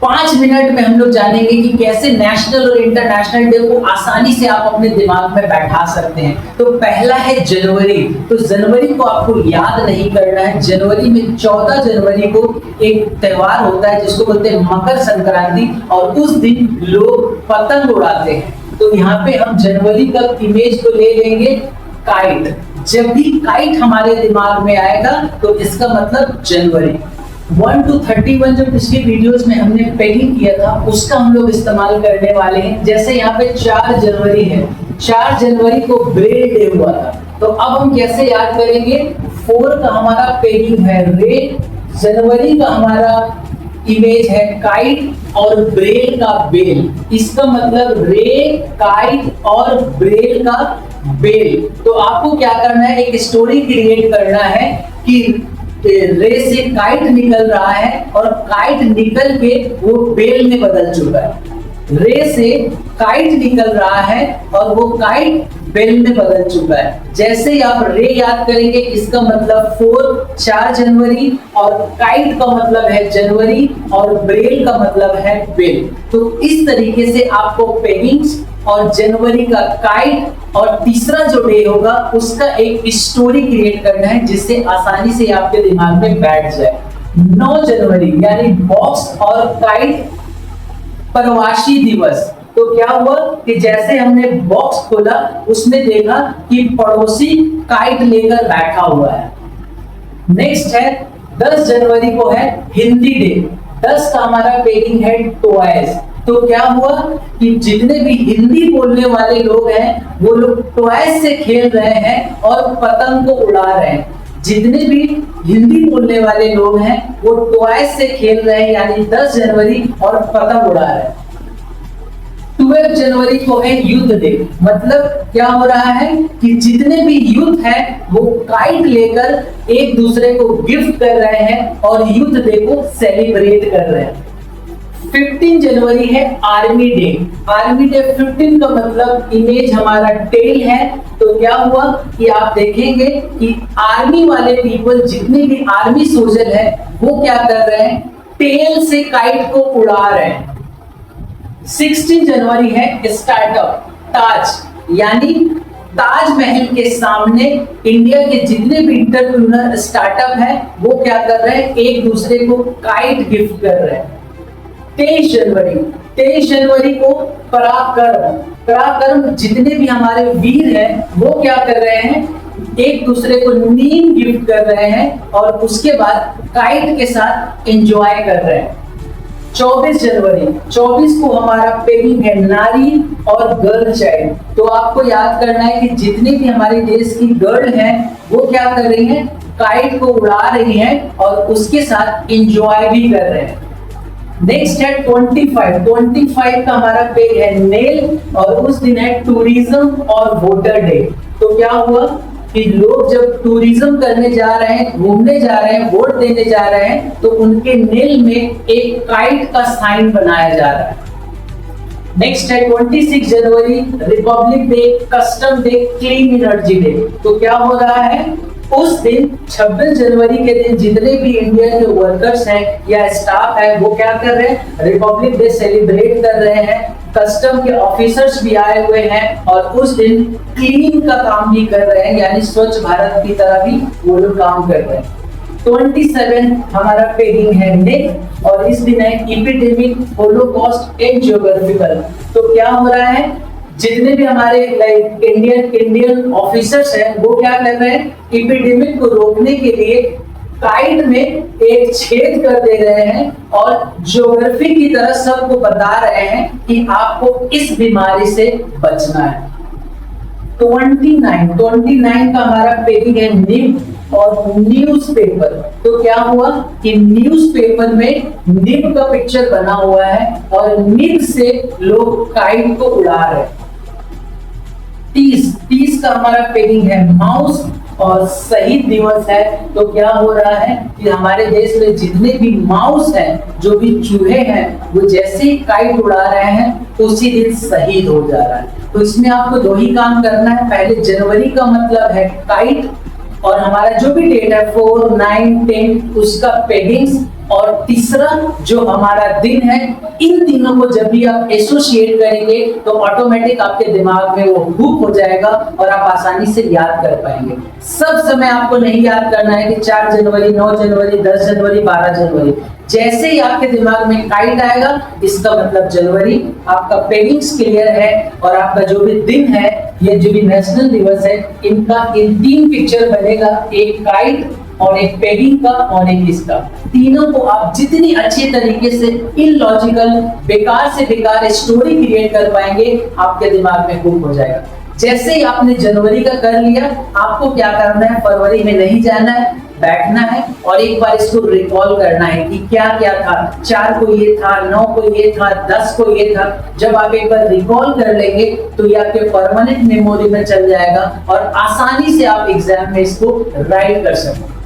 5 minute में हम लोग जानेंगे कि कैसे नेशनल और इंटरनेशनल डे को आसानी से आप अपने दिमाग में बैठा सकते हैं। तो पहला है जनवरी। तो जनवरी को आपको याद नहीं करना है। जनवरी में 14 जनवरी को एक त्योहार होता है जिसको बोलते हैं मकर संक्रांति, और उस दिन लोग पतंग उड़ाते हैं। तो यहाँ पे हम जनवरी का इमेज को ले लेंगे काइट। जब भी काइट हमारे दिमाग में आएगा तो इसका मतलब जनवरी। 1 to 31 जो पिछली वीडियोस में हमने पेगिंग किया था उसका हम लोग इस्तेमाल करने वाले हैं। जैसे यहाँ पे 4 जनवरी है, 4 जनवरी को ब्रेल डे हुआ था। तो अब हम कैसे याद करेंगे? 4 का हमारा पेगिंग है रे, जनवरी का हमारा इमेज है काइट और ब्रेल का बेल। इसका मतलब रे, काइट और ब्रेल का बेल। तो आपको क्या करना है, एक स्टोरी क्रिएट करना है कि रे से काइट निकल रहा है और काइट निकल के वो बेल में बदल चुका है। रे से काइट निकल रहा है और वो काइट बेल में बदल चुका है। जैसे ही आप रे याद करेंगे इसका मतलब 4 जनवरी, और काइट का मतलब है जनवरी और ब्रेल का मतलब है बेल। तो इस तरीके से आपको पेगिंग्स और जनवरी का काइट और तीसरा जो डे होगा उसका एक स्टोरी क्रिएट करना है जिससे आसानी से आपके दिमाग में बैठ जाए। 9 जनवरी यानी बॉक्स और काइट प्रवासी दिवस। तो क्या हुआ कि जैसे हमने बॉक्स खोला उसमें देखा कि पड़ोसी काइट लेकर बैठा हुआ है। नेक्स्ट है 10 जनवरी को है हिंदी डे। 10 का हमारा पेगिंग है टॉयज। तो क्या हुआ कि जितने भी हिंदी बोलने वाले लोग हैं वो लोग टॉयज से खेल रहे हैं और पतंग को उड़ा रहे हैं। जितने भी हिंदी बोलने वाले लोग हैं वो टॉयज से खेल रहे हैं, यानी 10 जनवरी और पतंग उड़ा रहे हैं। 12 जनवरी को है युद्ध डे। मतलब क्या हो रहा है कि जितने भी युद्ध हैं वो काइट लेकर एक दूसरे को गिफ्ट कर रहे हैं और युद्ध डे को सेलिब्रेट कर रहे हैं। 15 जनवरी है आर्मी डे। आर्मी डे 15 का मतलब इमेज हमारा टेल है। तो क्या हुआ कि आप देखेंगे कि आर्मी वाले पीपल, जितने भी आर्मी सोल्जर है वो क्या कर रहे हैं, टेल से काइट को उड़ा रहे हैं। 16 जनवरी है स्टार्टअप ताज, यानी ताजमहल के सामने इंडिया के जितने भी इंटरप्रेन्योर स्टार्टअप है वो क्या कर रहे हैं, एक दूसरे को काइट गिफ्ट कर रहे हैं। 23 जनवरी को पराक्रम जितने भी हमारे वीर हैं वो क्या कर रहे हैं, एक दूसरे को नीम गिफ्ट कर रहे हैं और उसके बाद काइट के साथ एंजॉय कर रहे हैं। 24 जनवरी, 24 को हमारा पेगिंग है नारी और गर्ल चाइल्ड। तो आपको याद करना है कि जितने भी हमारे देश की गर्ल हैं वो क्या कर रही हैं, काइट को उड़ा रही हैं और उसके साथ एंजॉय भी कर रहे हैं। नेक्स्ट है 25 का हमारा पेज है नेल, और उस दिन है टूरिज्म और वोटर डे। तो क्या हुआ कि लोग जब टूरिज्म करने जा रहे हैं, घूमने जा रहे हैं, वोट देने जा रहे हैं, तो उनके नेल में एक काइट का साइन बनाया जा रहा है। नेक्स्ट है 26 जनवरी republic day, custom day, clean energy day. तो क्या हो रहा है, उस दिन 26 जनवरी के दिन जितने भी इंडिया के वर्कर्स हैं या स्टाफ है वो क्या कर रहे हैं, रिपब्लिक डे सेलिब्रेट कर रहे हैं। कस्टम के ऑफिसर्स भी आए हुए हैं और उस दिन क्लीन का काम भी कर रहे हैं, यानी स्वच्छ भारत की तरह भी वो लोग काम कर रहे हैं। 27 हमारा पेगिंग है नेक, और इस दिन है एपिडेमिक, होलोकॉस्ट एंड ज्योग्राफिकल। तो क्या हो रहा है, जितने भी हमारे इंडियन ऑफिसर्स हैं वो क्या कर रहे हैं, एपिडेमिक को रोकने के लिए काइट में एक छेद कर दे रहे हैं और ज्योग्राफी की तरह सबको बता रहे हैं कि आपको इस बीमारी से बचना है। 29 का हमारा पेगिंग है निब और न्यूज़पेपर। तो क्या हुआ कि न्यूज़पेपर में निब का पिक्चर बना हुआ है और निब से लोग काइट को उड़ा रहे हैं। 30 का हमारा पेगिंग है माउस और शहीद दिवस है। तो क्या हो रहा है कि हमारे देश में जितने भी माउस हैं, जो भी चूहे हैं, वो जैसे ही काइट उड़ा रहे हैं उसी दिन शहीद हो जा रहा है। तो इसमें आपको 2 ही काम करना है। पहले जनवरी का मतलब है काइट, और हमारा जो भी डेट है 4, 9, 10 उसका पेगिंग्स और तीसरा जो हमारा दिन है, इन तीनों को जब भी आप एसोसिएट करेंगे तो ऑटोमेटिक आपके दिमाग में वो हुक हो जाएगा और आप आसानी से याद कर पाएंगे। सब समय आपको नहीं याद करना है कि 4 जनवरी, 9 जनवरी, 10 जनवरी, 12 जनवरी। जैसे ही आपके दिमाग में काइट आएगा, इसका मतलब जनवरी, आपका पेगिंग्स क्लियर है और आपका जो भी दिन है, ये जो भी नेशनल दिवस है, इनका इन 3 पिक्चर बनेगा, एक काइट और एक पेगिंग का और एक इसका। तीनों को आप जितनी अच्छे तरीके से इलॉजिकल, बेकार से बेकार स्टोरी क्रिएट कर पाएंगे, आपके दिमाग में हुक हो जाएगा। जैसे ही आपने जनवरी का कर लिया, आपको क्या करना है, फरवरी में नहीं जाना है, बैठना है और एक बार इसको रिकॉल करना है कि क्या क्या था। 4 को ये था, 9 को ये था, 10 को ये था। जब आप एक बार रिकॉल कर लेंगे तो ये आपके परमानेंट मेमोरी में चल जाएगा और आसानी से आप एग्जाम में इसको राइट कर सकते हैं।